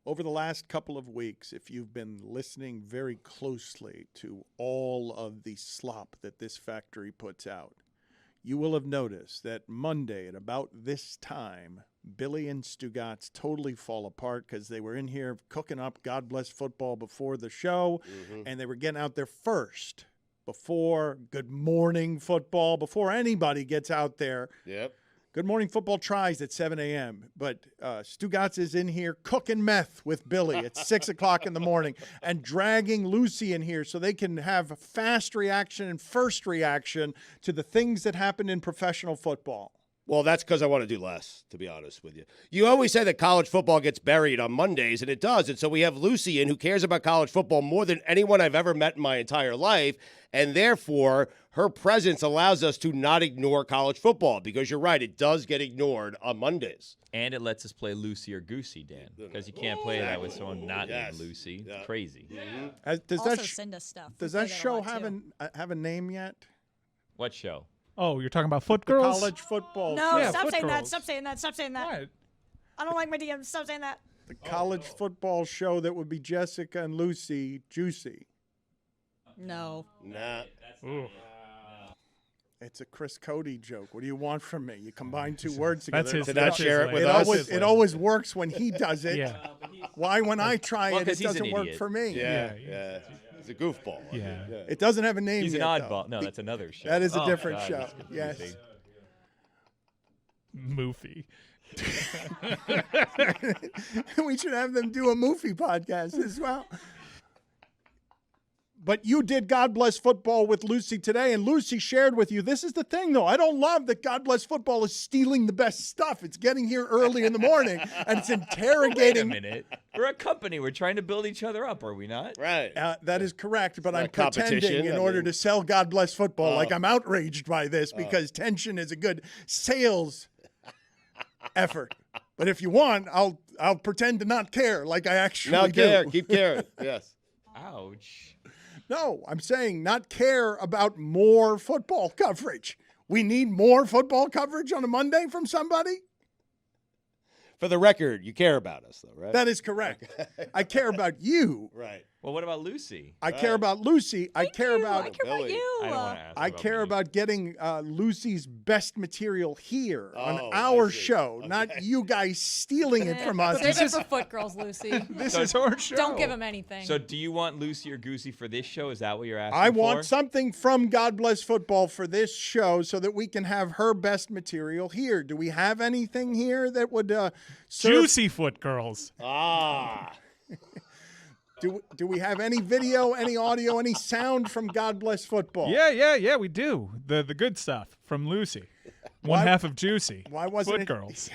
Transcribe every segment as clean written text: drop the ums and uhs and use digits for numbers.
Over the last couple of weeks, if you've been listening very closely to all of the slop that this factory puts out, you will have noticed that Monday at about this time, Billy and Stugotz totally fall apart because they were in here cooking up God Bless Football before the show, and they were getting out there first before Good Morning Football, before anybody gets out there. Yep. Good Morning Football tries at 7 a.m., but Stugotz is in here cooking meth with Billy at 6 o'clock in the morning and dragging Lucy in here so they can have fast reaction and first reaction to the things that happen in professional football. Well, that's because I want to do less, to be honest with you. You always say that college football gets buried on Mondays, and it does. And so we have Lucy in, who cares about college football more than anyone I've ever met in my entire life. And therefore, her presence allows us to not ignore college football, because you're right, it does get ignored on Mondays. And it lets us play Lucy or Goosey, Dan, because you can't play that with someone not named Lucy. It's crazy. Send us stuff. Does that show have a name yet? What show? Oh, you're talking about Foot Girls? College football. No, Yeah, stop Foot saying that. Girls. Stop saying that. Stop saying that. What? I don't like my DMs. Stop saying that. The college football show that would be Jessica and Lucy, Juicy. No. Nah. It's a Chris Cody joke. What do you want from me? You combine two words together. That's his. To not share it with It us. it always works when he does it. Yeah. Why, when I try Well, it, 'cause it he's an doesn't work idiot. for me? Yeah. He's a goofball. I mean, Yeah. It doesn't have a name He's an yet, oddball. though. No, that's another show. That is a Oh, different God, show. that's confusing. Yes. Mofy. We should have them do a Mofy podcast as well. But you did God Bless Football with Lucy today, and Lucy shared with you. This is the thing, though. I don't love that God Bless Football is stealing the best stuff. It's getting here early in the morning, and it's interrogating. Wait a minute. We're a company. We're trying to build each other up, are we not? Right. That is correct, but I'm not competition, pretending in I order mean- to sell God Bless Football. Like I'm outraged by this because tension is a good sales effort. But if you want, I'll pretend to not care like I actually Not do. care. Keep caring. Yes. Ouch. No, I'm saying not care about more football coverage. We need more football coverage on a Monday from somebody? For the record, you care about us, though, right? That is correct. I care about you. Right. Well, what about Lucy? I care about Lucy. I care I about care about Billy. you. I don't want to ask. I care me. about getting Lucy's best material here on Oh, our I see. show, not you guys stealing it from us. Save it for Foot Girls, Lucy. This is our show. Don't give him anything. So do you want Lucy or Goosey for this show? Is that what you're asking I for? want something from God Bless Football for this show so that we can have her best material here. Do we have anything here that would serve? Juicy Foot Girls. Ah. Do we have any video, any audio, any sound from God Bless Football? Yeah, we do. The good stuff from Lucy. One half of Juicy. Why wasn't Foot it? Girls.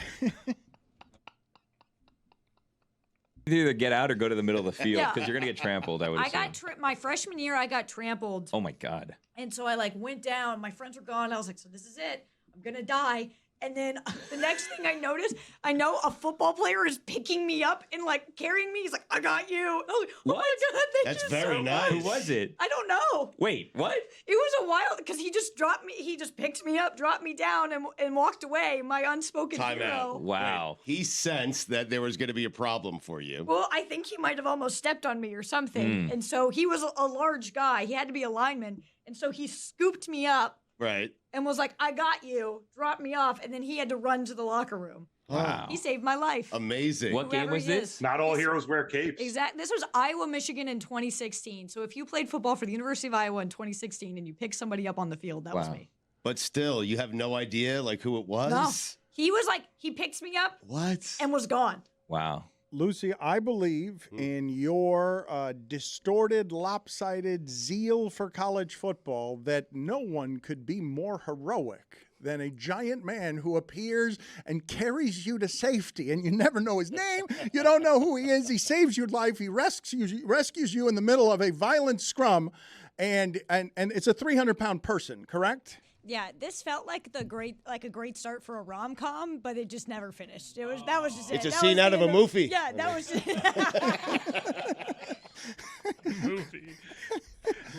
Either get out or go to the middle of the field Yeah. because you're going to get trampled, I would I assume. got my freshman year. I got trampled, Oh, my God. and so I went down. My friends were gone. I was like, so this is it. I'm gonna die. And then the next thing I noticed, I know a football player is picking me up and carrying me. He's like, I got you. I was like, oh What? my God, thank That's you very so nice. much. Who was it? I don't know. Wait, what? It was a while because he just dropped me. He just picked me up, dropped me down, and walked away. My unspoken Time hero. out. Wow. He sensed that there was going to be a problem for you. Well, I think he might have almost stepped on me or something. And so he was a large guy. He had to be a lineman. And so he scooped me up Right. and was like, I got you, dropped me off. And then he had to run to the locker room. Wow. He saved my life. Amazing. What game Whoever was he this? is. Not all heroes wear capes. Exactly. This was Iowa, Michigan in 2016. So if you played football for the University of Iowa in 2016 and you picked somebody up on the field, that was Wow. me. But still, you have no idea who it was? No. He was he picked me up What? and was gone. Wow. Lucy, I believe in your distorted, lopsided zeal for college football that no one could be more heroic than a giant man who appears and carries you to safety, and you never know his name. You don't know who he is. He saves your life. He rescues you in the middle of a violent scrum, and it's a 300-pound person, correct? Yeah, this felt like a great start for a rom-com, but it just never finished. That was just It's it. a That scene was out the of a end movie. Yeah, that was just Movie.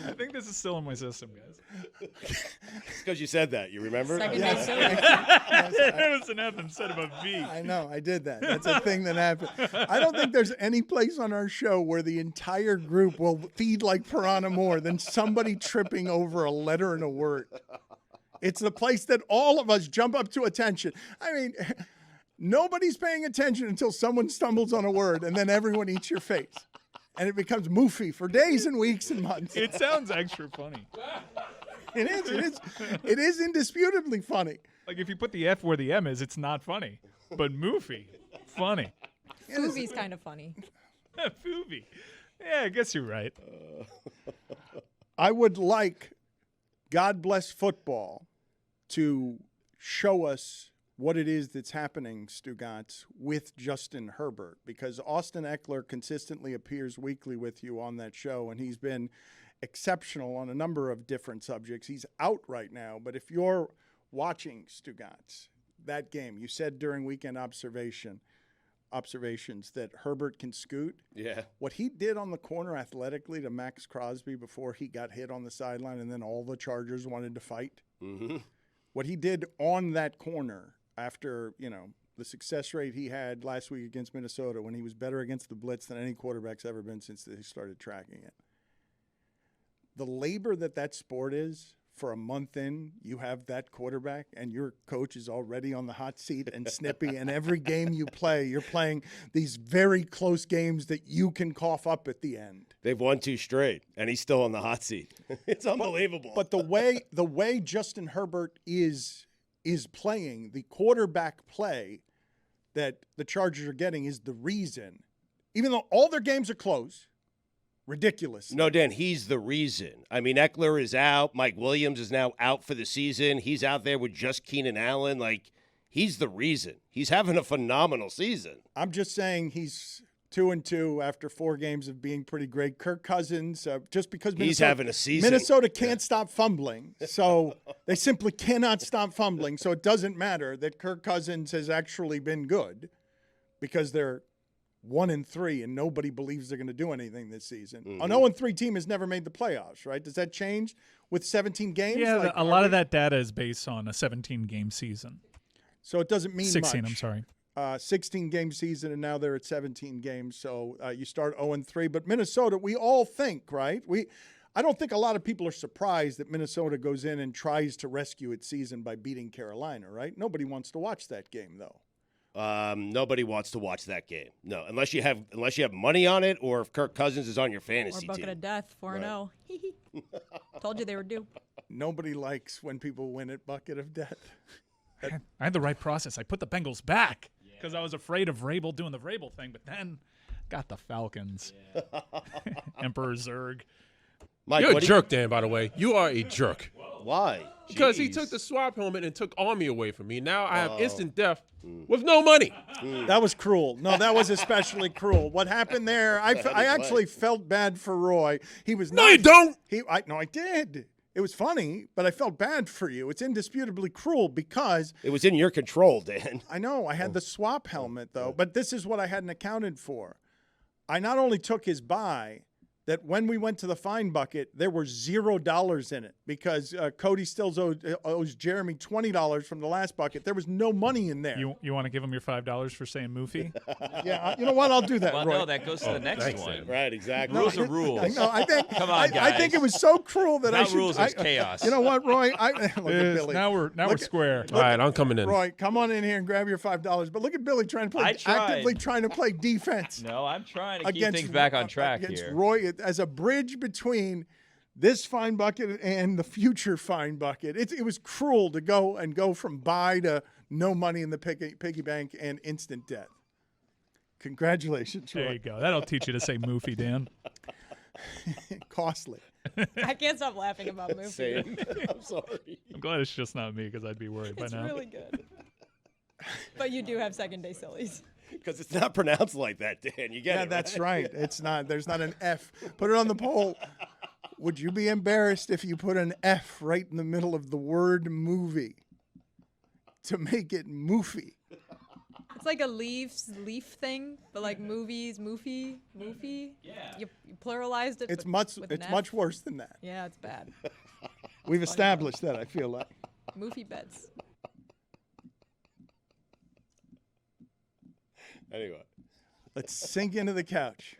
I think this is still in my system, guys. It's because you said that. You remember? Second Yes. day silly. It was an F instead of a V. I know, I did that. That's a thing that happened. I don't think there's any place on our show where the entire group will feed like piranha more than somebody tripping over a letter and a word. It's the place that all of us jump up to attention. I mean, nobody's paying attention until someone stumbles on a word, and then everyone eats your face. And it becomes Mofy for days and weeks and months. It sounds extra funny. It is indisputably funny. Like if you put the F where the M is, it's not funny. But Mofy, funny. Movie's kind of funny. Foovy. Yeah, I guess you're right. I would like God Bless Football to show us what it is that's happening, Stugotz, with Justin Herbert, because Austin Eckler consistently appears weekly with you on that show, and he's been exceptional on a number of different subjects. He's out right now, but if you're watching, Stugotz, that game, you said during weekend observations that Herbert can scoot. Yeah. What he did on the corner athletically to Max Crosby before he got hit on the sideline and then all the Chargers wanted to fight. Mm-hmm. What he did on that corner after, the success rate he had last week against Minnesota when he was better against the blitz than any quarterback's ever been since they started tracking it. The labor that sport is, for a month in, you have that quarterback and your coach is already on the hot seat and snippy, and every game you play, you're playing these very close games that you can cough up at the end. They've won 2 straight, and he's still on the hot seat. It's unbelievable. But the way Justin Herbert is playing, the quarterback play that the Chargers are getting is the reason, even though all their games are close, ridiculous. No, Dan, he's the reason. I mean, Eckler is out. Mike Williams is now out for the season. He's out there with just Keenan Allen. Like, he's the reason. He's having a phenomenal season. I'm just saying he's 2-2 after 4 games of being pretty great. Kirk Cousins, just because he's having a season. Minnesota can't stop fumbling, so they simply cannot stop fumbling. So it doesn't matter that Kirk Cousins has actually been good because they're 1-3 and nobody believes they're going to do anything this season. Mm-hmm. An 0-3 team has never made the playoffs, right? Does that change with 17 games? Yeah, a lot of that data is based on a 17-game season. So it doesn't mean 16, much. I'm sorry. 16-game season, and now they're at 17 games. So you start 0-3. But Minnesota, we all think, right? I don't think a lot of people are surprised that Minnesota goes in and tries to rescue its season by beating Carolina, right? Nobody wants to watch that game, though. Nobody wants to watch that game. No, unless you have money on it, or if Kirk Cousins is on your fantasy Or bucket team. of death, 4-0. Told you they were due. Nobody likes when people win at bucket of death. I had the right process. I put the Bengals back because I was afraid of Vrabel doing the Vrabel thing, but then got the Falcons. Yeah. Emperor Zurg. Mike, You're a jerk, Dan, by the way. You are a jerk. Why? Because he Jeez. took the swap helmet and took Army away from me. Now I have instant death with no money. That was cruel. No, that was especially cruel. What happened there, I actually felt bad for Roy. He was No, you don't. No, I did. It was funny, but I felt bad for you. It's indisputably cruel because It was in your control, Dan. I know I had the swap helmet, though, but this is what I hadn't accounted for. I not only took his buy, that when we went to the fine bucket, there were $0 in it because Cody still owes Jeremy $20 from the last bucket. There was no money in there. You want to give him your $5 for saying Moofy? Yeah, you know what? I'll do that, Well, Roy. no, that goes to the next thanks, one. Dan. Right, exactly. Rules are rules. No, I think. Come on, I think guys. it was so cruel that I Not should. rules, it's chaos. You know what, Roy? Look at Billy. Now we're square. All right, I'm coming in. Roy, come on in here and grab your $5. But look at Billy actively trying to play defense. No, I'm trying to keep against things back on track against here. Roy as a bridge between this fine bucket and the future fine bucket. It was cruel to go from buy to no money in the piggy bank and instant death. Congratulations, There Roy. you go. That'll teach you to say Moofy, Dan. Costly. I can't stop laughing about movie. Same. I'm sorry. I'm glad it's just not me because I'd be worried by It's now. really good. But you do have second day sillies. Because it's not pronounced like that, Dan. You get Yeah, it, that's right? right. It's not. There's not an F. Put it on the poll. Would you be embarrassed if you put an F right in the middle of the word movie to make it moofy? It's like a leaf thing, but like movies, moofy. Yeah. You pluralized it. It's but much. with an It's F. much worse than that. Yeah, it's bad. We've established that. I feel like. Mofy beds. Anyway, Let's sink into the couch.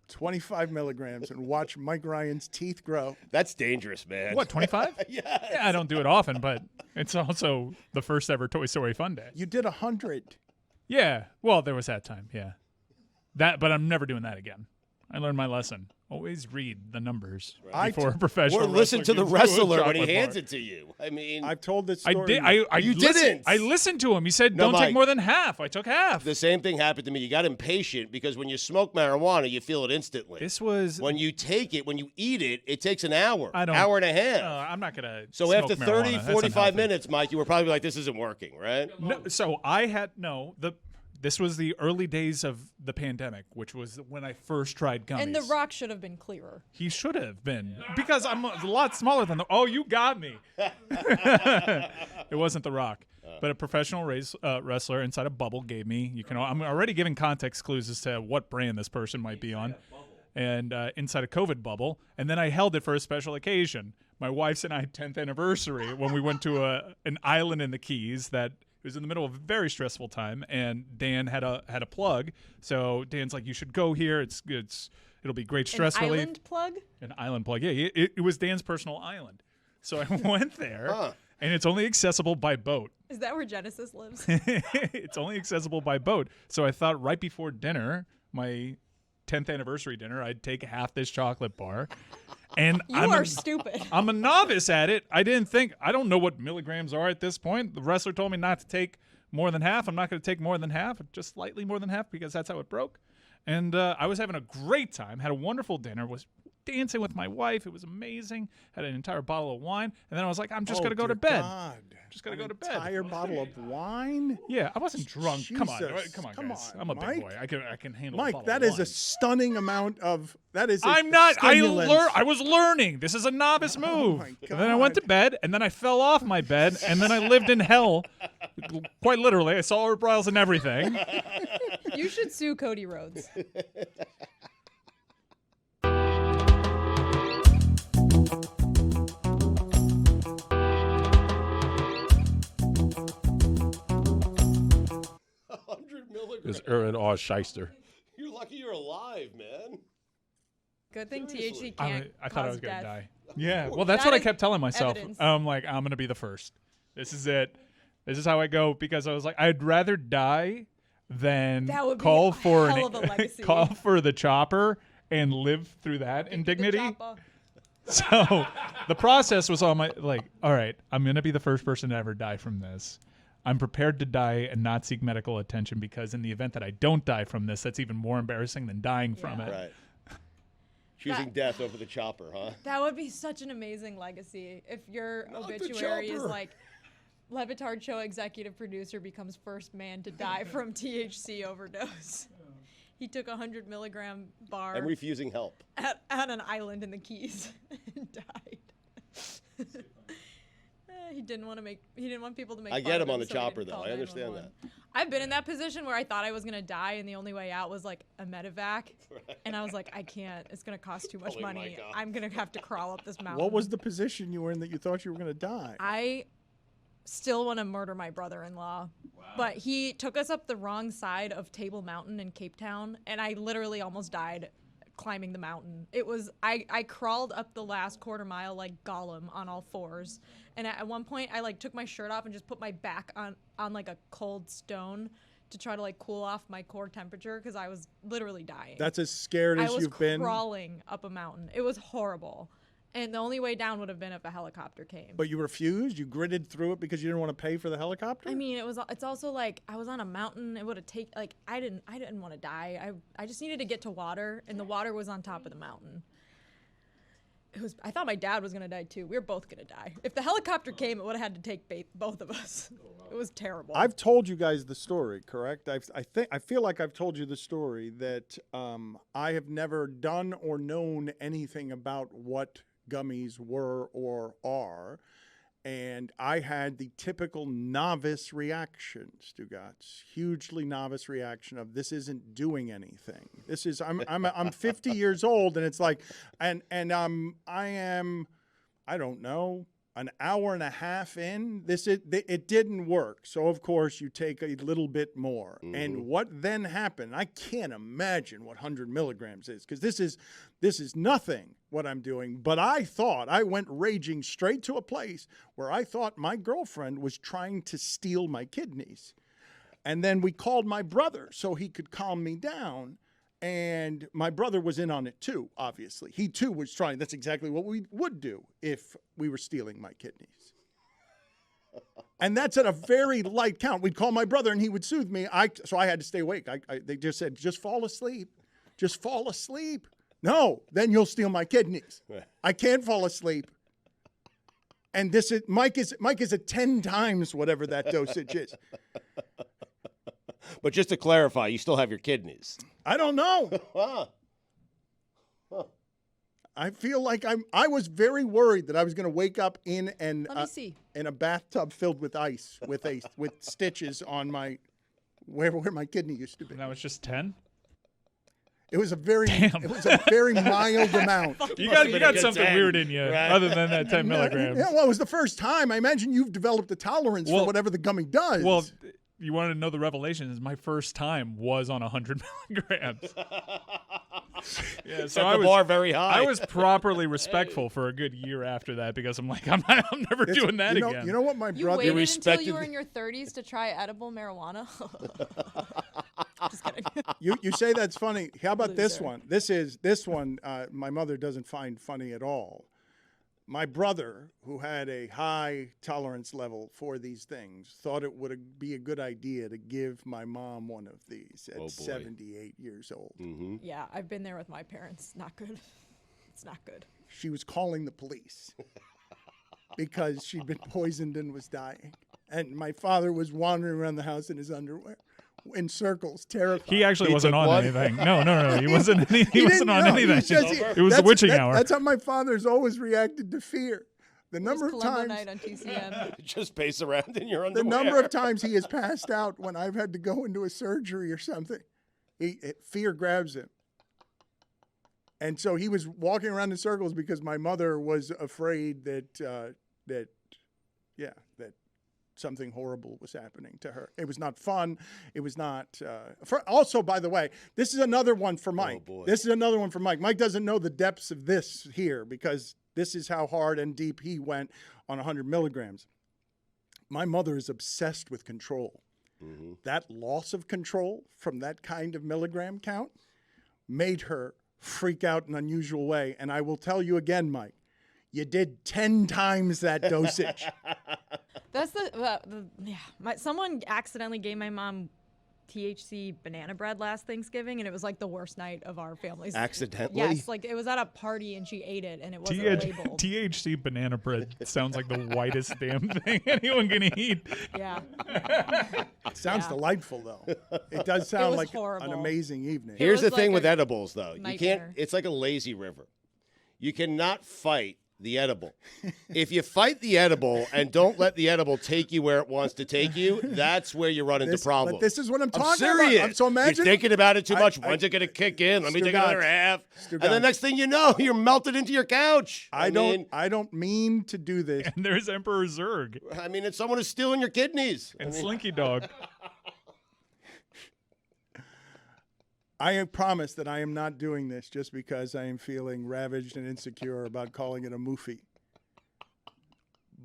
25 milligrams and watch Mike Ryan's teeth grow. that's dangerous, man. What, 25? Yes. Yeah, I don't do it often, but it's also the first ever Toy Story Fun Day. You did 100. Yeah. Well, there was that time. Yeah. But I'm never doing that again. I learned my lesson. Always read the numbers before a professional. Or listen to the wrestler gives you a wrestler when he chocolate hands bar. it to you. I mean, I've told this I story. did. You listened- didn't. I listened to him. He said, No, "Don't Mike. take more than half." I took half. the same thing happened to me. You got impatient because when you smoke marijuana, you feel it instantly. This was. When you take it, when you eat it, it takes an hour, I don't. hour and a half. I'm not gonna. So smoke after marijuana. 30, That's 45 unhealthy. minutes, Mike, you were probably like, this isn't working, right? No, so I had This was the early days of the pandemic, which was when I first tried gummies. And The Rock should have been clearer. He should have been, because I'm a lot smaller than the. Oh, you got me. It wasn't The Rock, but a professional wrestler inside a bubble gave me. I'm already giving context clues as to what brand this person might be on, and inside a COVID bubble, and then I held it for a special occasion. My wife's and I 10th anniversary when we went to an island in the Keys that. It was in the middle of a very stressful time, and Dan had a plug. So Dan's like, "You should go here. It'll be great stress An relief." island plug? An island plug. Yeah, it was Dan's personal island. So I went there, and it's only accessible by boat. Is that where Genesis lives? It's only accessible by boat. So I thought right before dinner, my 10th anniversary dinner, I'd take half this chocolate bar. And You are stupid. I'm a novice at it. I don't know what milligrams are at this point. The wrestler told me not to take more than half. I'm not going to take more than half, just slightly more than half, because that's how it broke. And I was having a great time, had a wonderful dinner, was dancing with my wife. It was amazing. Had an entire bottle of wine. And then I was like, I'm just going to go to bed. God. Just got to go to bed. Entire bottle of wine? Yeah, I wasn't drunk. Come on, Jesus. come on, Come guys. on, I'm a Mike. big boy. I can handle. Mike, a bottle that of is a wine. stunning amount of. That is. I'm not. Stimulants. I was learning. This is a novice move. my And then I went to bed, and then I fell off my bed, and then I lived in hell. Quite literally, I saw her brows and everything. You should sue Cody Rhodes. It's Aaron R. Shyster. You're lucky you're alive, man. Good thing Seriously. THC can't I thought I cause was gonna death. die. Yeah, well, that's That what I is kept telling myself. evidence. I'm like, I'm gonna be the first. This is it. This is how I go, because I was like, I'd rather die than That would be call a for hell of a legacy. call for the chopper and live through that indignity. So the process was on my all right, I'm going to be the first person to ever die from this. I'm prepared to die and not seek medical attention, because in the event that I don't die from this, that's even more embarrassing than dying from it. Right. Choosing death over the chopper, huh? That would be such an amazing legacy if your Not the obituary is chopper. like LeBatard Show executive producer becomes first man to die from THC overdose. He took 100 milligram bar I'm refusing help. at an island in the Keys and died. He didn't want people to make I fun get of him on the so he chopper, didn't though. call I understand 911. I've been in that position where I thought I was going to die and the only way out was like a medevac. And I was like, I can't. It's going to cost too much Oh my money. God. I'm going to have to crawl up this mountain. What was the position you were in that you thought you were going to die? I still want to murder my brother-in-law. But he took us up the wrong side of Table Mountain in Cape Town, and I literally almost died climbing the mountain. It was I crawled up the last quarter mile like Gollum on all fours. And at one point I like took my shirt off and just put my back on like a cold stone to try to like cool off my core temperature because I was literally dying. That's as scared as I was you've been. crawling up a mountain. It was horrible. And the only way down would have been if a helicopter came. But you refused? You gritted through it because you didn't want to pay for the helicopter? I mean, it's also like I was on a mountain. It would have taken like I didn't want to die. I just needed to get to water, and the water was on top of the mountain. I thought my dad was gonna die too. We were both gonna die. If the helicopter came, it would have had to take both of us. It was terrible. I've told you guys the story, correct? I feel like I've told you the story that I have never done or known anything about what gummies were or are. And I had the typical novice reaction, Stugotz, hugely novice reaction of this isn't doing anything. This is I'm 50 years old, and it's like, I am, I don't know, an hour and a half in. It didn't work. So of course you take a little bit more. Mm-hmm. And what then happened? I can't imagine what 100 milligrams is, because this is nothing what I'm doing. But I went raging straight to a place where I thought my girlfriend was trying to steal my kidneys. And then we called my brother so he could calm me down. And my brother was in on it too, obviously. He too was trying. That's exactly what we would do if we were stealing my kidneys. And that's at a very light count. We'd call my brother and he would soothe me. So I had to stay awake. They just said, just fall asleep. Just fall asleep. No, then you'll steal my kidneys. I can't fall asleep. And Mike is at 10 times whatever that dosage is. But just to clarify, you still have your kidneys. I don't know. I feel like I was very worried that I was going to wake up in a bathtub filled with ice with stitches on my where my kidney used to be. And that was just 10? It was a very mild amount. You got something 10. Weird in you, right? Other than that 10 milligrams. Yeah, well, it was the first time. I imagine you've developed a tolerance for whatever the gummy does. Well, you want to know the revelation is my first time was on 100 milligrams. Yeah, so I was bar very high. I was properly respectful for a good year after that because I'm like, I'm never doing that again. You know what my brother... You waited until you were in your 30s to try edible marijuana? Just kidding. You say that's funny. How about this one? This one my mother doesn't find funny at all. My brother, who had a high tolerance level for these things, thought it would be a good idea to give my mom one of these at 78 years old. Mm-hmm. Yeah, I've been there with my parents. Not good. It's not good. She was calling the police because she'd been poisoned and was dying. And my father was wandering around the house in his underwear. In circles, terrified. He actually wasn't on anything. No. He wasn't. He wasn't on anything. It was the witching hour. That's how my father's always reacted to fear. The number of times. Night on TCM. Just pace around in your underwear. The number of times he has passed out when I've had to go into a surgery or something, fear grabs him. And so he was walking around in circles because my mother was afraid that something horrible was happening to her. It was not fun. It was not. Also, by the way, this is another one for Mike. Oh, boy. This is another one for Mike. Mike doesn't know the depths of this here because this is how hard and deep he went on 100 milligrams. My mother is obsessed with control. Mm-hmm. That loss of control from that kind of milligram count made her freak out in an unusual way. And I will tell you again, Mike, you did 10 times that dosage. That's someone accidentally gave my mom THC banana bread last Thanksgiving, and it was like the worst night of our family's. Accidentally? Yes, like it was at a party and she ate it, and it wasn't labeled. THC banana bread sounds like the whitest damn thing anyone can eat. Yeah. It sounds delightful, though. It does sound like horrible. An amazing evening. Here's the thing with edibles, though. Nightmare. You can't. It's like a lazy river. You cannot fight the edible. If you fight the edible and don't let the edible take you where it wants to take you, that's where you run into problems. But this is what I'm talking serious. about. So imagine you're thinking about it too much. When's it going to kick in? Let me take another half. And the next thing you know, you're melted into your couch. I don't mean to do this. And there's Emperor Zurg. I mean, it's someone who's stealing your kidneys. And Slinky Dog. I promise that I am not doing this just because I am feeling ravaged and insecure about calling it a Mofy.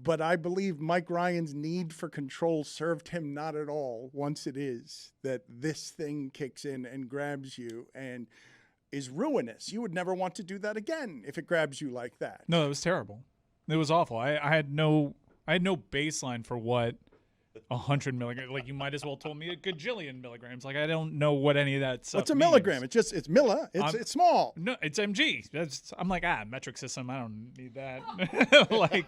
But I believe Mike Ryan's need for control served him not at all once it is that this thing kicks in and grabs you and is ruinous. You would never want to do that again if it grabs you like that. No, it was terrible. It was awful. I had no baseline for what 100 milligrams. Like, you might as well told me a gajillion milligrams. Like, I don't know what any of that stuff What's a means. milligram? It's milli. It's small. No, it's mg. I'm like, metric system. I don't need that. Like,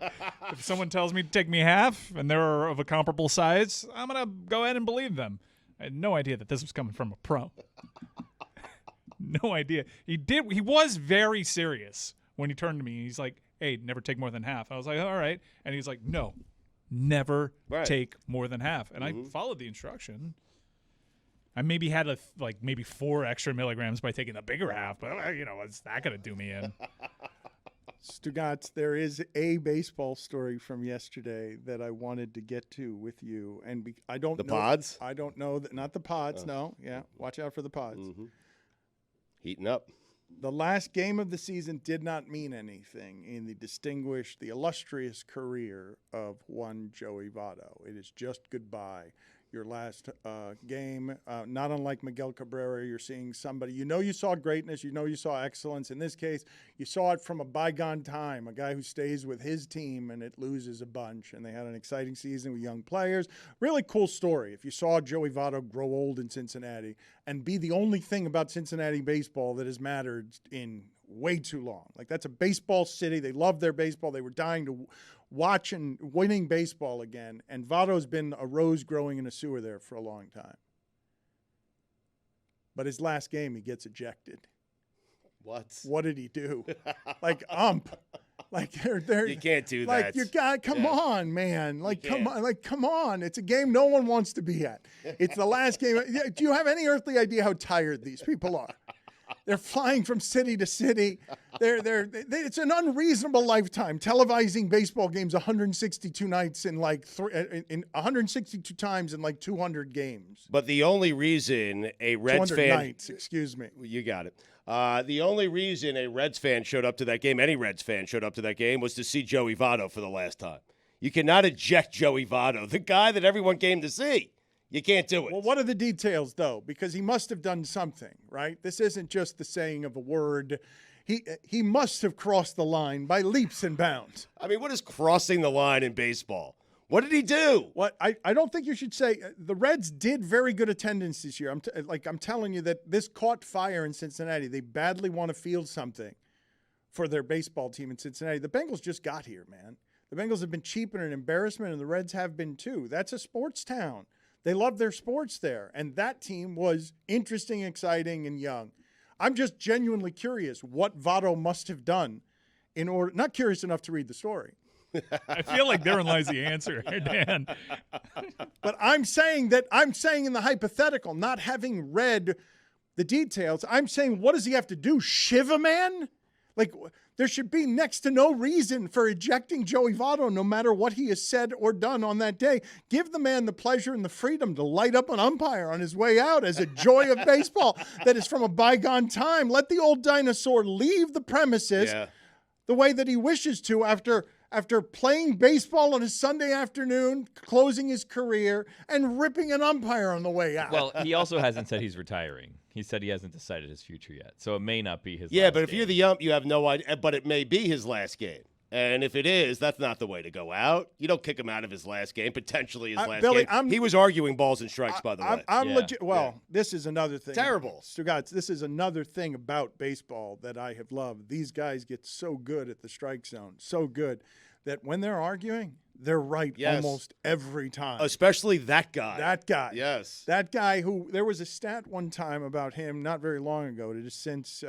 if someone tells me to take me half and they're of a comparable size, I'm gonna go ahead and believe them. I had no idea that this was coming from a pro. No idea. He was very serious when he turned to me. He's like, hey, never take more than half. I was like, all right. And he's like, no, never take more than half. And I followed the instruction. I maybe had maybe 4 extra milligrams by taking the bigger half, but what's that going to do me in? Stugotz, there is a baseball story from yesterday that I wanted to get to with you, and I don't know. The pods? I don't know that. Not the pods. No. Yeah. Watch out for the pods. Heating up. The last game of the season did not mean anything in the illustrious career of one Joey Votto. It is just goodbye. Your last game, not unlike Miguel Cabrera, you're seeing somebody, you saw greatness, you saw excellence. In this case, you saw it from a bygone time, a guy who stays with his team and it loses a bunch. And they had an exciting season with young players. Really cool story. If you saw Joey Votto grow old in Cincinnati and be the only thing about Cincinnati baseball that has mattered in way too long. Like, that's a baseball city. They love their baseball. They were dying to watch and winning baseball again. And Votto's been a rose growing in a sewer there for a long time. But his last game, he gets ejected. What did he do? Like, Like they're you can't do like, that. You got come on, man. Like come on. It's a game no one wants to be at. It's the last game. Do you have any earthly idea how tired these people are? They're flying from city to city. It's an unreasonable lifetime televising baseball games 162 nights in in 162 times in like 200 games. But the only reason a Reds 200 fan nights, excuse me. You got it. The only reason a Reds fan showed up to that game, any Reds fan showed up to that game, was to see Joey Votto for the last time. You cannot eject Joey Votto, the guy that everyone came to see. You can't do it. Well, what are the details, though? Because he must have done something, right? This isn't just the saying of a word. He must have crossed the line by leaps and bounds. I mean, what is crossing the line in baseball? What did he do? What I don't think you should say. The Reds did very good attendance this year. I'm telling you that this caught fire in Cincinnati. They badly want to field something for their baseball team in Cincinnati. The Bengals just got here, man. The Bengals have been cheap and an embarrassment, and the Reds have been too. That's a sports town. They love their sports there. And that team was interesting, exciting, and young. I'm just genuinely curious what Votto must have done in order, not curious enough to read the story. I feel like therein lies the answer, Dan. But I'm saying in the hypothetical, not having read the details, I'm saying, what does he have to do? Shiv a man? Like, there should be next to no reason for ejecting Joey Votto, no matter what he has said or done on that day. Give the man the pleasure and the freedom to light up an umpire on his way out as a joy of baseball that is from a bygone time. Let the old dinosaur leave the premises the way that he wishes to after playing baseball on a Sunday afternoon, closing his career, and ripping an umpire on the way out. Well, he also hasn't said he's retiring. He said he hasn't decided his future yet. So it may not be his last last but if game. you're the ump, you have no idea. But it may be his last game. And if it is, that's not the way to go out. You don't kick him out of his last game, potentially his last Billy, game. He was arguing balls and strikes, by the way. I'm legit. Well, this is another thing. Terrible. Stugotz, this is another thing about baseball that I have loved. These guys get so good at the strike zone, so good that when they're arguing, they're right almost every time. Especially that guy. That guy. Yes. That guy who, there was a stat one time about him not very long ago. It is since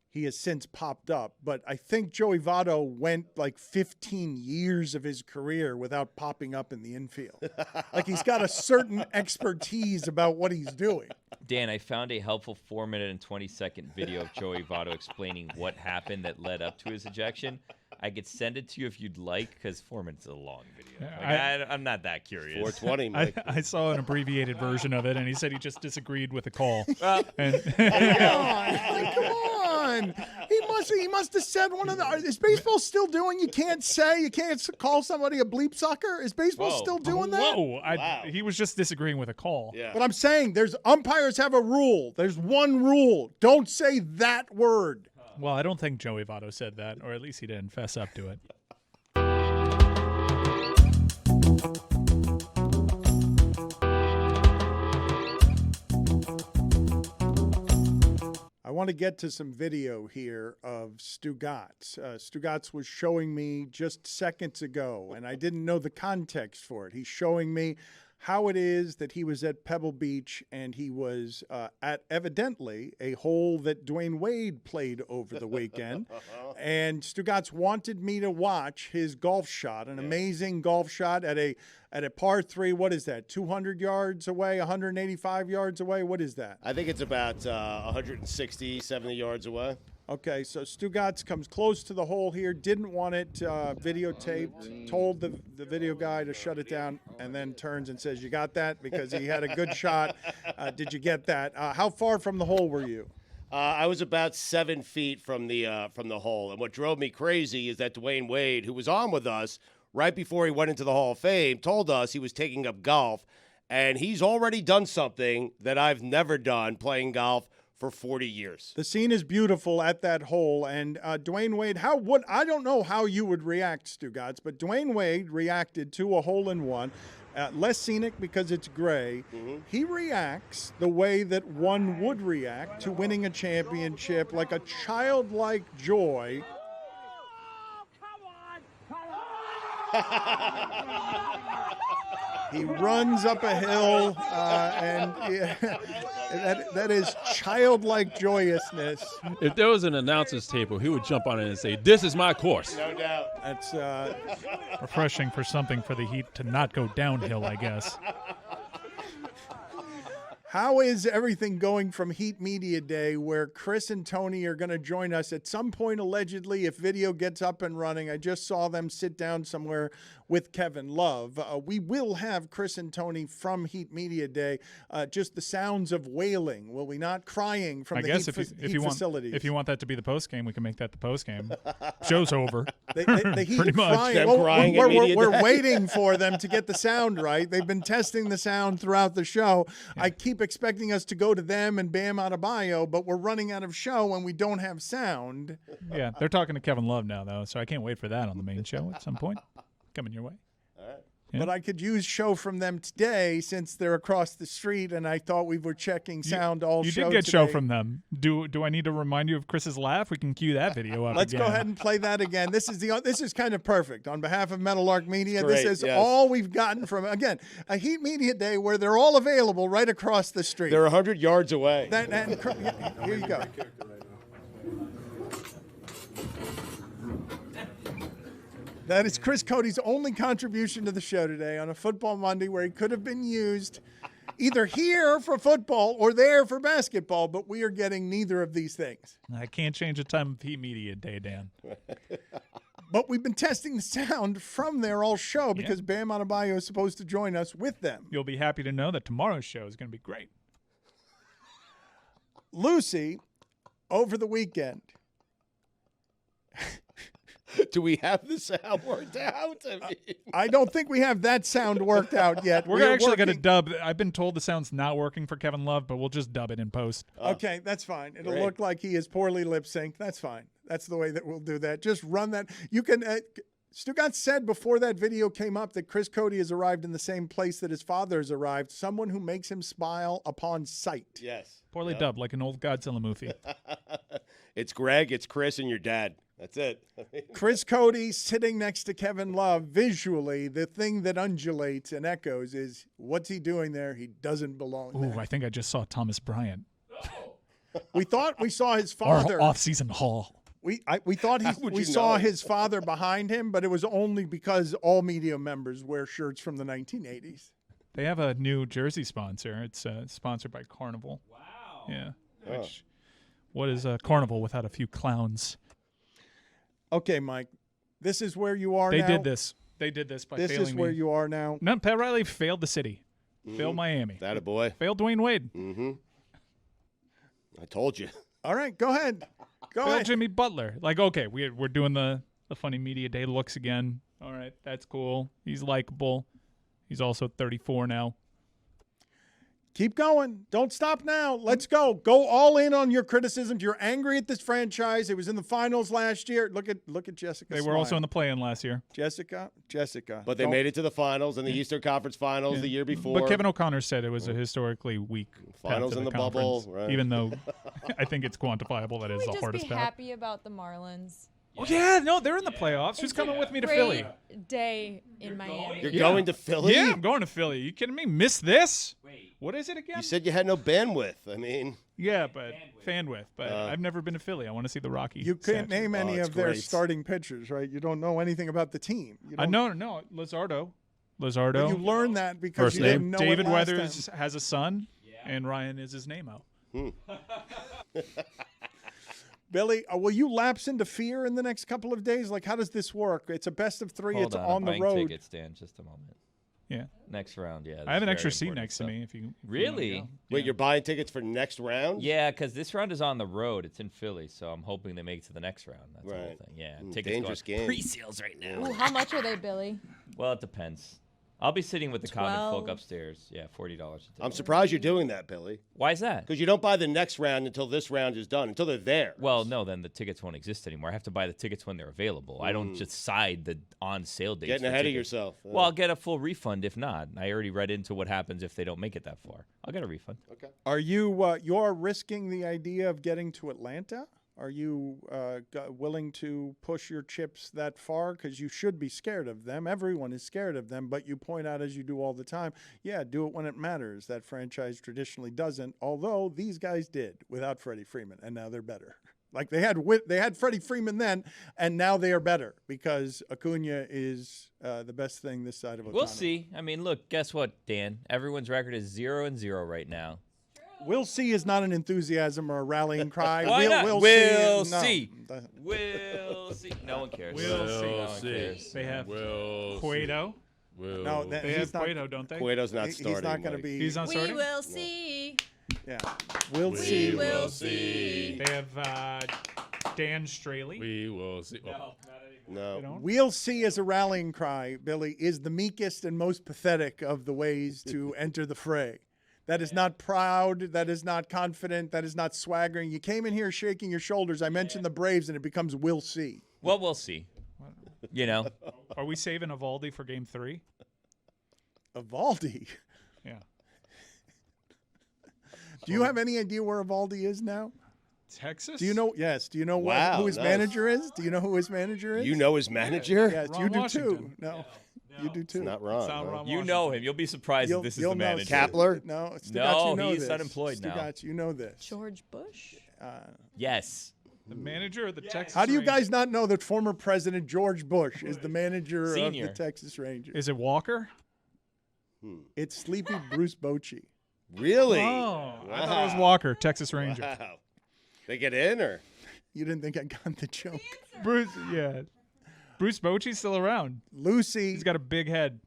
he has since popped up. But I think Joey Votto went like 15 years of his career without popping up in the infield. Like, he's got a certain expertise about what he's doing. Dan, I found a helpful 4-minute and 20-second video of Joey Votto explaining what happened that led up to his ejection. I could send it to you if you'd like, because 4 minutes is a long video. I'm not that curious. 420, Mike. I saw an abbreviated version of it, and he said he just disagreed with the call. Come on. He must have said one of the. Is baseball still doing? You can't call somebody a bleep sucker. Is baseball still doing that? Whoa! He was just disagreeing with a call. Yeah. But I'm saying umpires have a rule. There's one rule. Don't say that word. Well, I don't think Joey Votto said that, or at least he didn't fess up to it. I want to get to some video here of Stugotz. Stugotz was showing me just seconds ago, and I didn't know the context for it. He's showing me how it is that he was at Pebble Beach and he was at evidently a hole that Dwyane Wade played over the weekend. And Stugotz wanted me to watch his golf shot, an amazing golf shot at a par 3. What is that? 200 yards away, 185 yards away? What is that? I think it's about 160, 70 yards away. Okay, so Stugotz comes close to the hole here, didn't want it videotaped, told the video guy to shut it down, and then turns and says, "You got that?" Because he had a good shot. Did you get that? How far from the hole were you? I was about 7 feet from the hole. And what drove me crazy is that Dwyane Wade, who was on with us right before he went into the Hall of Fame, told us he was taking up golf. And he's already done something that I've never done, playing golf for 40 years. The scene is beautiful at that hole. And Dwyane Wade, I don't know how you would react, Stugotz, but Dwyane Wade reacted to a hole-in-one. Less scenic because it's gray. He reacts the way that one would react to winning a championship, like a childlike joy. He runs up a hill, and that is childlike joyousness. If there was an announcer's table, he would jump on it and say, "This is my course." No doubt. That's Refreshing for something for the Heat to not go downhill, I guess. How is everything going from Heat Media Day, where Chris and Tony are going to join us at some point, allegedly, if video gets up and running? I just saw them sit down somewhere with Kevin Love. We will have Chris and Tony from Heat Media Day. Just the sounds of wailing, will we not? Crying from I the guess Heat if you facilities. want, if you want that to be the post game, we can make that the post game. Show's over. The Heat Pretty much. crying. Them Well, crying at Media we're Day. waiting for them to get the sound right. They've been testing the sound throughout the show. I keep expecting us to go to them and Bam Adebayo, but we're running out of show and we don't have sound. Yeah, they're talking to Kevin Love now, though, so I can't wait for that on the main show at some point. Coming your way. Yeah. But I could use show from them today since they're across the street, and I thought we were checking sound all You show did get today. show from them. Do I need to remind you of Chris's laugh? We can cue that video up. Let's again. go ahead and play that again. This is kind of perfect. On behalf of Metal Arc Media, It's this great, is yes. all we've gotten from, again, a Heat Media Day where they're all available right across the street. They're 100 yards away. Here you go. That is Chris Cody's only contribution to the show today on a Football Monday, where he could have been used either here for football or there for basketball, but we are getting neither of these things. I can't change the time of Heat Media Day, Dan. But we've been testing the sound from there all show because Bam Adebayo is supposed to join us with them. You'll be happy to know that tomorrow's show is going to be great. Lucy, over the weekend. Do we have the sound worked out? I mean, I don't think we have that sound worked out yet. We're actually going to dub. I've been told the sound's not working for Kevin Love, but we'll just dub it in post. Okay, that's fine. It'll Great. look like he is poorly lip synced. That's fine. That's the way that we'll do that. Just run that. You can. Stugotz said before that video came up that Chris Cody has arrived in the same place that his father has arrived. Someone who makes him smile upon sight. yes. Poorly dubbed, like an old Godzilla movie. It's Greg, it's Chris, and your dad. That's it. Chris Cody sitting next to Kevin Love. Visually, the thing that undulates and echoes is, what's he doing there? He doesn't belong Ooh, there. I think I just saw Thomas Bryant. We thought we saw his Our father. off-season haul. We thought would we you saw know? his father behind him, but it was only because all media members wear shirts from the 1980s. They have a new jersey sponsor. It's sponsored by Carnival. Wow. Yeah. Which, what is Carnival without a few clowns? Okay, Mike, this is where you are They now. did this. They did this by This failing is where me. you are now. No, Pat Riley failed the city. Failed Miami. That a boy. Failed Dwayne Wade. I told you. All right, go ahead. Go Failed ahead. Jimmy Butler. Like, okay, we're doing the funny media day looks again. All right, that's cool. He's likable. He's also 34 now. Keep going. Don't stop now. Let's go. Go all in on your criticisms. You're angry at this franchise. It was in the finals last year. Look at Jessica. They were also in the play-in last year. Jessica. But they made it to the finals and the Eastern Conference Finals the year before. But Kevin O'Connor said it was a historically weak Finals path to in the conference, bubble, right. even though I think it's quantifiable that Can it's we the just hardest be path. happy about the Marlins? Oh yeah, no, they're in the playoffs. Who's coming with me to Philly? Great day in Miami. You're going to Philly? Yeah, I'm going to Philly. You kidding me? Miss this? Wait. What is it again? You said you had no bandwidth. I mean, yeah, but fan width. But I've never been to Philly. I want to see the Rocky. You can't statue. name any it's of their great. starting pitchers, right? You don't know anything about the team. You don't, No, Lizardo. but you learned that because First you name? didn't know David it last Weathers time. has a son, and Ryan is his name-o. Billy, will you lapse into fear in the next couple of days? Like, how does this work? It's a best of 3. Hold It's on, on I'm the buying road. tickets, Dan. Just a moment. Yeah. Next round, yeah. I have an this is extra very seat important next to stuff. me if you wanna Really? go. wait, Yeah. you're buying tickets for next round? Yeah, because this round is on the road. It's in Philly, so I'm hoping they make it to the next round. That's the whole Right. thing. Yeah, Mm, tickets dangerous going game. pre-sales right now. Ooh, how much are they, Billy? Well, it depends. I'll be sitting with the common folk 12. upstairs. Yeah, $40 a ticket. I'm surprised you're doing that, Billy. Why is that? Because you don't buy the next round until this round is done, until they're there. Well, no, then the tickets won't exist anymore. I have to buy the tickets when they're available. I don't just side the on-sale dates. Getting for ahead of tickets. yourself. Well, I'll get a full refund if not. I already read into what happens if they don't make it that far. I'll get a refund. Okay. Are you you're risking the idea of getting to Atlanta? Are you willing to push your chips that far? Because you should be scared of them. Everyone is scared of them, but you point out, as you do all the time, yeah, do it when it matters. That franchise traditionally doesn't, although these guys did without Freddie Freeman, and now they're better. Like they had Freddie Freeman then, and now they are better because Acuna is the best thing this side of Ohtani. We'll see. I mean, look, guess what, Dan? Everyone's record is 0-0 right now. We'll see is not an enthusiasm or a rallying cry. Why not? We'll We'll see. see. We'll see. No one cares. We'll No see. one see. cares. They have We'll Cueto. No, that, They he's have not. Cueto, don't they? Cueto's not He's starting. not going to Mike. be. He's not We starting? will see. Yeah, we'll see. We will see. They have Dan Straley. We will see. Oh, No. They don't? We'll see as a rallying cry, Billy, is the meekest and most pathetic of the ways to enter the fray. That is not proud. That is not confident. That is not swaggering. You came in here shaking your shoulders. I mentioned the Braves, and it becomes we'll see. Well, we'll see. You know, Are we saving Evaldi for Game 3? Evaldi. Yeah. Do you have any idea where Evaldi is now? Texas? Do you know? Yes. Do you know Wow, who his nice. manager is? Do you know who his manager is? You know his manager? Yes, Ron you do too. Washington. No, you do too. It's not wrong. Not huh? Ron you Washington. know him. You'll be surprised if this is the know manager. Kapler? No, Stugotz, No, you know he's this. unemployed now. Stugotz, you know this. George Bush? Yes. The manager of the Texas How do you Rangers? guys not know that former President George Bush is the manager Senior. of the Texas Rangers? Is it Walker? It's sleepy Bruce Bochy. Really? Oh, I thought it was Walker, Texas Rangers. Wow. They get in or? You didn't think I got the joke. Bruce, yeah. Bruce Bochy's still around. Lucy, He's got a big head.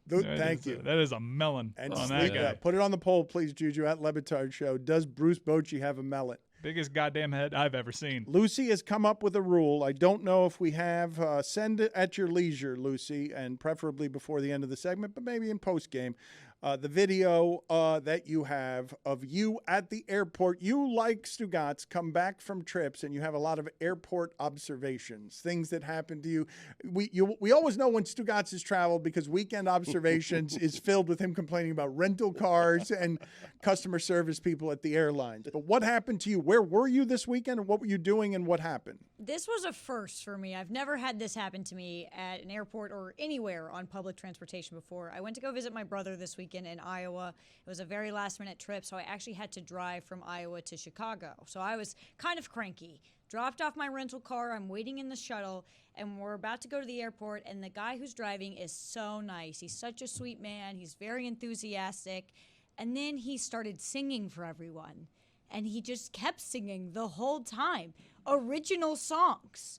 thank you. That is a melon And on that sleep, guy. put it on the poll, please, Juju, at LeBatard Show. Does Bruce Bochy have a melon? Biggest goddamn head I've ever seen. Lucy has come up with a rule. I don't know if we have. Send it at your leisure, Lucy, and preferably before the end of the segment, but maybe in post-game. The video that you have of you at the airport. You, like Stugotz, come back from trips and you have a lot of airport observations, things that happen to you. We always know when Stugotz has traveled because Weekend Observations is filled with him complaining about rental cars and customer service people at the airlines. But what happened to you? Where were you this weekend and what were you doing and what happened? This was a first for me. I've never had this happen to me at an airport or anywhere on public transportation before. I went to go visit my brother this weekend in Iowa. It was a very last-minute trip, so I actually had to drive from Iowa to Chicago. So I was kind of cranky. Dropped off my rental car. I'm waiting in the shuttle, and we're about to go to the airport, and the guy who's driving is so nice. He's such a sweet man. He's very enthusiastic. And then he started singing for everyone. And he just kept singing the whole time. Original songs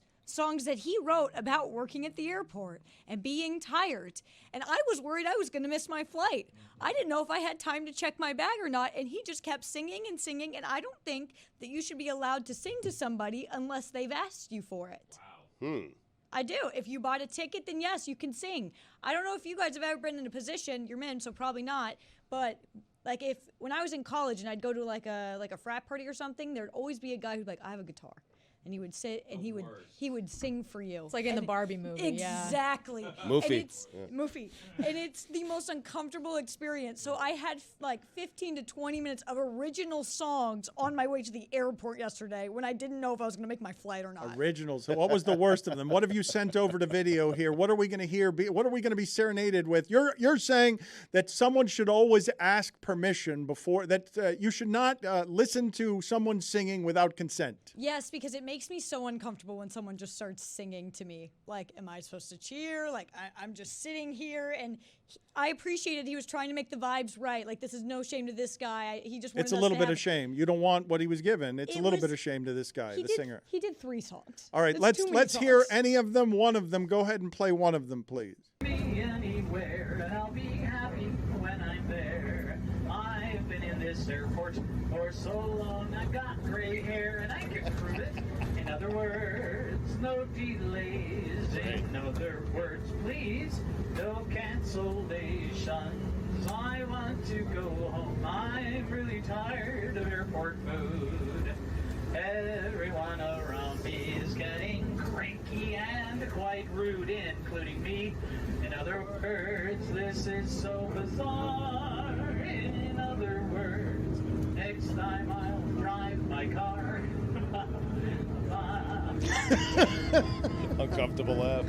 that he wrote about working at the airport and being tired. And I was worried I was going to miss my flight. I didn't know if I had time to check my bag or not. And he just kept singing and singing. And I don't think that you should be allowed to sing to somebody unless they've asked you for it. Wow. I do. If you bought a ticket, then yes, you can sing. I don't know if you guys have ever been in a position, you're men, so probably not, but like when I was in college and I'd go to like a frat party or something, there'd always be a guy who'd be like, I have a guitar. and he would sit and he would sing for you. It's like in the Barbie movie. Exactly. Mofy. And it's Mofy. And it's the most uncomfortable experience. So I had like 15 to 20 minutes of original songs on my way to the airport yesterday when I didn't know if I was going to make my flight or not. Originals. So what was the worst of them? What have you sent over to video here? What are we going to hear? What are we going to be serenaded with? You're saying that someone should always ask permission before that. You should not listen to someone singing without consent. Yes, because it makes me so uncomfortable when someone just starts singing to me. Like, am I supposed to cheer? Like, I'm just sitting here, and I appreciated he was trying to make the vibes right. Like, this is no shame to this guy. He just wanted It's a us little to bit have of shame. You don't want what he was given. It's a little bit of shame to this guy, the singer. He did 3 songs. All right, That's too many let's hear songs. any of them. One of them. Go ahead and play one of them, please. Me anywhere, and I'll be happy when I'm there. I've been in this airport for so long, I've got gray hair, and I can prove it. In other words, no delays. In other words, please, no cancellations. I want to go home. I'm really tired of airport food. Everyone around me is getting cranky and quite rude, including me. In other words, this is so bizarre. In other words, next time I'll drive my car. Uncomfortable laugh.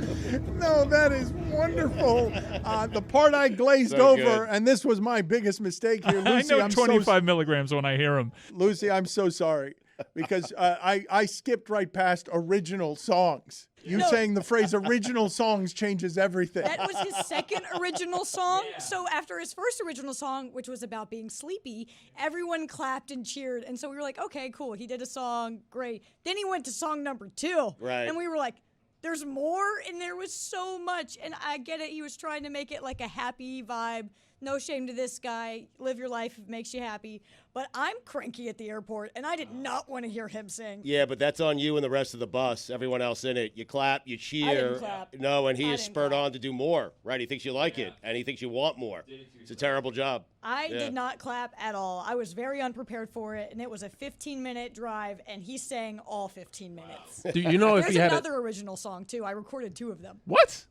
No, that is wonderful. The part I glazed So over, good. and this was my biggest mistake here. Lucy, I know I'm 25 milligrams when I hear him. Lucy, I'm so sorry because I skipped right past original songs. You saying the phrase original songs changes everything. That was his second original song. So after his first original song, which was about being sleepy, everyone clapped and cheered. And so we were like, okay, cool. He did a song. Great. Then he went to song number 2. Right. And we were like, there's more? And there was so much. And I get it. He was trying to make it like a happy vibe. No shame to this guy. Live your life if it makes you happy. But I'm cranky at the airport, and I did not want to hear him sing. Yeah, but that's on you and the rest of the bus, everyone else in it. You clap, you cheer. I didn't clap. No, and he I is didn't spurred clap. on to do more, right? He thinks you like it, and he thinks you want more. It's a terrible job. I did not clap at all. I was very unprepared for it, and it was a 15-minute drive, and he sang all 15 minutes. Do you know if There's he had another original song, too. I recorded 2 of them. What?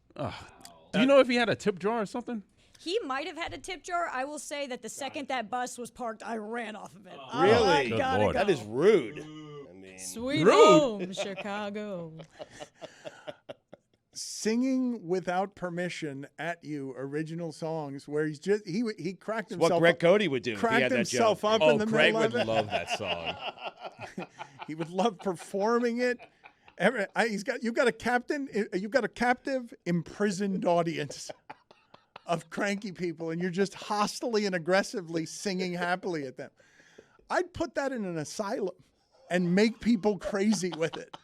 Do you know if he had a tip jar or something? He might have had a tip jar. I will say that the second that bus was parked, I ran off of it. Really? I Good gotta Lord. go. That is rude. I mean, Sweet Rude. home, Chicago. Singing without permission at you original songs where he's just he cracked himself what Greg up, Cody would do if he cracked had that himself job. up in the Craig middle would of it. love that song. He would love performing it. You've got a captive imprisoned audience of cranky people, and you're just hostily and aggressively singing happily at them. I'd put that in an asylum and make people crazy with it.